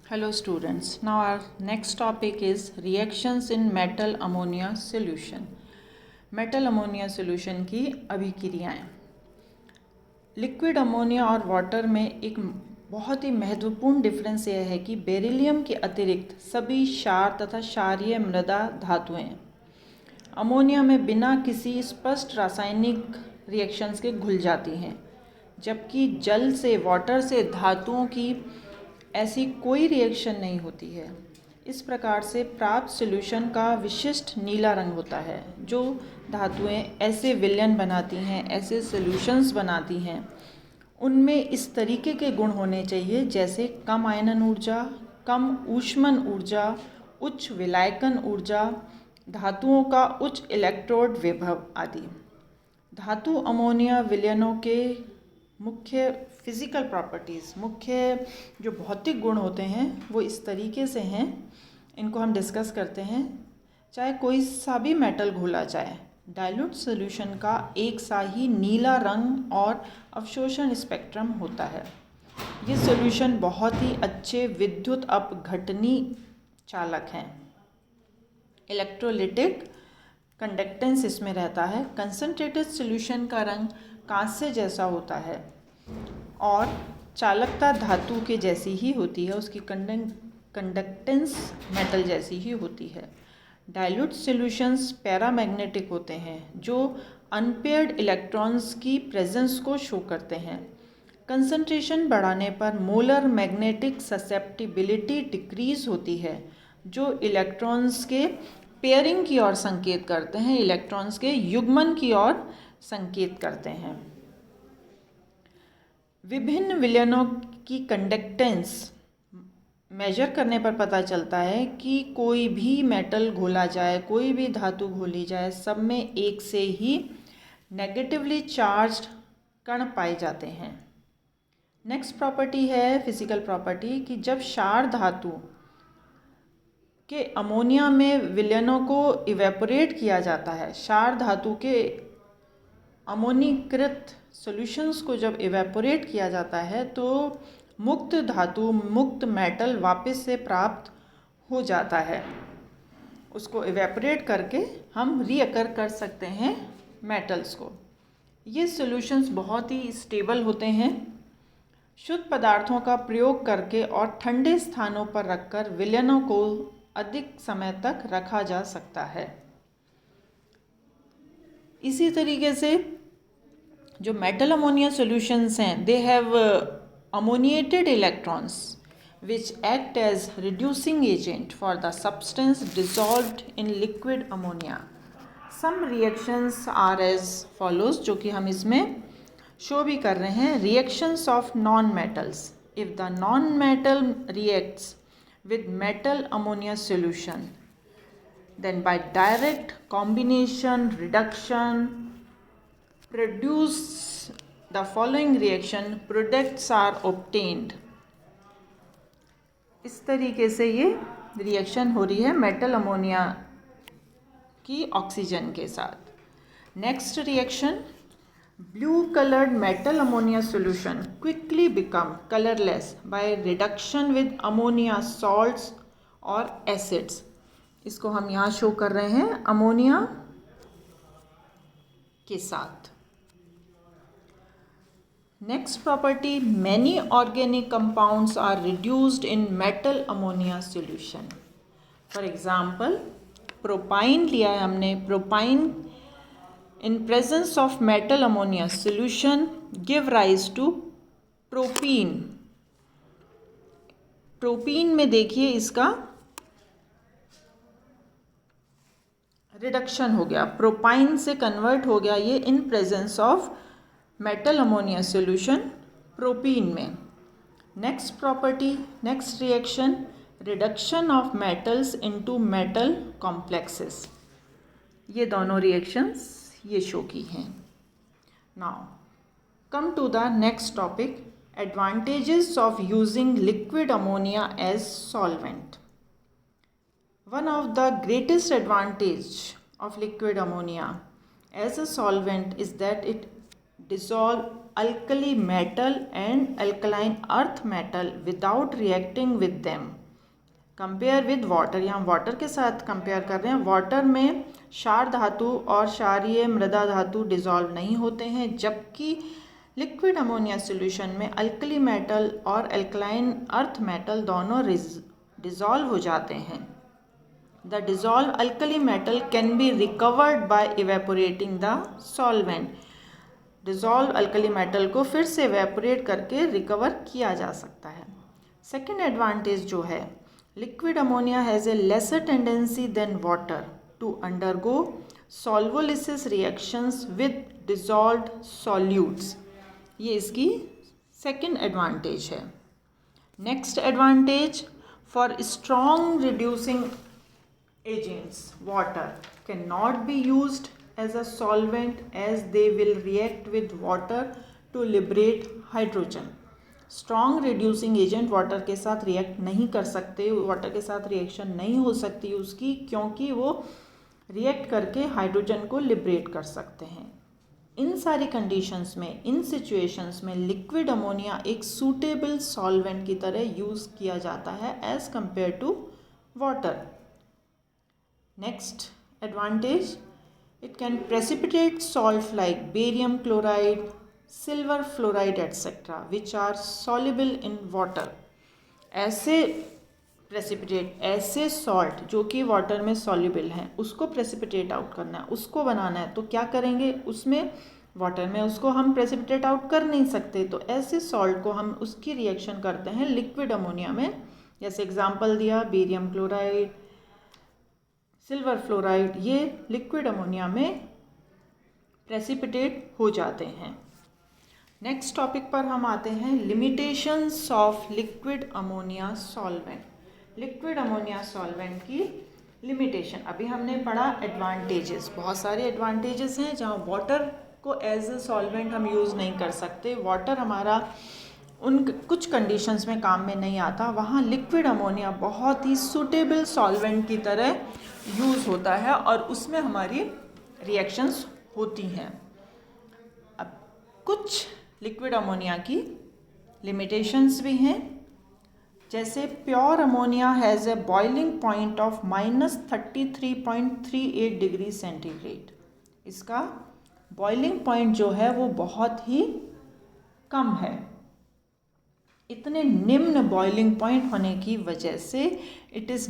Hello students. Now our next topic is reactions in metal ammonia solution. Metal ammonia solution की अभिक्रियाएं। Liquid ammonia और water में एक बहुत ही महत्वपूर्ण डिफरेंस यह है कि बेरिलियम के अतिरिक्त सभी क्षार तथा क्षारीय मृदा धातुएं अमोनिया में बिना किसी स्पष्ट रासायनिक रिएक्शंस के घुल जाती हैं, जबकि जल से वाटर से धातुओं की ऐसी कोई रिएक्शन नहीं होती है। इस प्रकार से प्राप्त सॉल्यूशन का विशिष्ट नीला रंग होता है। जो धातुएं ऐसे विलयन बनाती हैं, ऐसे सॉल्यूशंस बनाती हैं, उनमें इस तरीके के गुण होने चाहिए जैसे कम आयनन ऊर्जा, कम ऊष्मन ऊर्जा, उच्च विलायकन ऊर्जा, धातुओं का उच्च इलेक्ट्रोड विभव आदि। धातु अमोनिया विलयनों के मुख्य फिज़िकल प्रॉपर्टीज़, मुख्य जो भौतिक गुण होते हैं वो इस तरीके से हैं। इनको हम डिस्कस करते हैं। चाहे कोई सा भी मेटल घोला जाए, डाइल्यूट सॉल्यूशन का एक सा ही नीला रंग और अवशोषण स्पेक्ट्रम होता है। ये सॉल्यूशन बहुत ही अच्छे विद्युत अपघटनी चालक हैं। इलेक्ट्रोलिटिक कंडक्टेंस इसमें रहता है। कंसनट्रेटेड सॉल्यूशन का रंग कांस्य जैसा होता है और चालकता धातु के जैसी ही होती है, उसकी कंडक्टेंस मेटल जैसी ही होती है। डाइल्यूट सॉल्यूशंस पैरामैग्नेटिक होते हैं, जो अनपेयर्ड इलेक्ट्रॉन्स की प्रेजेंस को शो करते हैं। कंसंट्रेशन बढ़ाने पर मोलर मैग्नेटिक ससेप्टिबिलिटी डिक्रीज होती है, जो इलेक्ट्रॉन्स के पेयरिंग की ओर संकेत करते हैं, इलेक्ट्रॉन्स के युग्मन की ओर संकेत करते हैं। विभिन्न विलयनों की कंडक्टेंस मेजर करने पर पता चलता है कि कोई भी मेटल घोला जाए, कोई भी धातु घोली जाए, सब में एक से ही नेगेटिवली चार्ज्ड कण पाए जाते हैं। नेक्स्ट प्रॉपर्टी है फिजिकल प्रॉपर्टी कि जब क्षार धातु के अमोनिया में विलयनों को इवेपोरेट किया जाता है, क्षार धातु के अमोनीकृत सॉल्यूशंस को जब इवेपोरेट किया जाता है तो मुक्त धातु, मुक्त मेटल वापस से प्राप्त हो जाता है। उसको इवेपोरेट करके हम रीअकर कर सकते हैं मेटल्स को। ये सॉल्यूशंस बहुत ही स्टेबल होते हैं। शुद्ध पदार्थों का प्रयोग करके और ठंडे स्थानों पर रखकर विलयनों को अधिक समय तक रखा जा सकता है। इसी तरीके से जो मेटल अमोनिया सॉल्यूशंस हैं, they have ammoniated electrons which act as reducing agent for the substance dissolved in liquid ammonia. Some reactions are as follows, जो कि हम इसमें शो भी कर रहे हैं। Reactions of non-metals. If the non-metal reacts with metal ammonia solution, then by direct combination reduction produce the following reaction, products are obtained. इस तरीके से ये रिएक्शन हो रही है मेटल अमोनिया की ऑक्सीजन के साथ। Next reaction, blue coloured metal ammonia solution quickly become colourless by reduction with ammonia salts और एसिड्स। इसको हम यहाँ शो कर रहे हैं अमोनिया के साथ। Next property, many organic compounds are reduced in metal ammonia solution. For example, propine लिया है हमने। propine in presence of metal ammonia solution give rise to propene. propene में देखिए इसका रिडक्शन हो गया, प्रोपाइन से कन्वर्ट हो गया ये in presence of metal ammonia solution propene में। Next property, next reaction, reduction of metals into metal complexes. ये दोनों रिएक्शंस ये शो की हैं। Now come to the next topic, advantages of using liquid ammonia as solvent. One of the greatest advantage of liquid ammonia as a solvent is that it dissolve alkali metal and alkaline earth metal without reacting with them. Compare with water, यहाँ water के साथ compare कर रहे हैं. Water में क्षार धातु और क्षारीय मृदा धातु डिज़ोल्व नहीं होते हैं, जबकि लिक्विड अमोनिया सॉल्यूशन में अल्कली मेटल और अल्कलाइन अर्थ मेटल दोनों डिज़ोल्व हो जाते हैं. The dissolve alkali metal can be recovered by evaporating the solvent. Dissolve alkali metal को फिर से इवेपोरेट करके रिकवर किया जा सकता है. सेकेंड एडवांटेज जो है, liquid ammonia has a lesser tendency than water to undergo solvolysis reactions with dissolved solutes. ये इसकी सेकेंड एडवांटेज है. Next advantage, for strong reducing agents, water cannot be used as a solvent as they will react with water to liberate hydrogen. Strong reducing agent water के साथ react नहीं कर सकते, water के साथ रिएक्शन नहीं हो सकती उसकी, क्योंकि वो रिएक्ट करके हाइड्रोजन को लिबरेट कर सकते हैं. इन सारी कंडीशंस में, इन सिचुएशंस में लिक्विड अमोनिया एक सूटेबल सॉल्वेंट की तरह यूज़ किया जाता है as compare to water. Next advantage, it can precipitate salts like barium chloride, silver fluoride etc. which are soluble in water. ऐसे precipitate, ऐसे salt जो कि वाटर में soluble हैं, उसको precipitate आउट करना है, उसको बनाना है, तो क्या करेंगे, उसमें वाटर में उसको हम precipitate आउट कर नहीं सकते, तो ऐसे salt को हम उसकी रिएक्शन करते हैं लिक्विड अमोनिया में. जैसे एग्जाम्पल दिया, बेरियम क्लोराइड, सिल्वर फ्लोराइड, ये लिक्विड अमोनिया में प्रेसिपिटेट हो जाते हैं. नेक्स्ट टॉपिक पर हम आते हैं, limitations of liquid ammonia solvent. Liquid ammonia solvent की लिमिटेशन. अभी हमने पढ़ा एडवांटेजेस, बहुत सारे एडवांटेजेस हैं जहाँ वाटर को एज ए सॉल्वेंट हम यूज़ नहीं कर सकते, वाटर हमारा उन कुछ कंडीशंस में काम में नहीं आता, वहाँ लिक्विड अमोनिया बहुत ही सूटेबल सॉल्वेंट की तरह यूज़ होता है और उसमें हमारी रिएक्शंस होती हैं. अब कुछ लिक्विड अमोनिया की लिमिटेशंस भी हैं, जैसे pure ammonia has A boiling point of -33.38 degree centigrade. इसका बॉइलिंग पॉइंट जो है वो बहुत ही कम है. इतने निम्न बॉइलिंग पॉइंट होने की वजह से इट इज़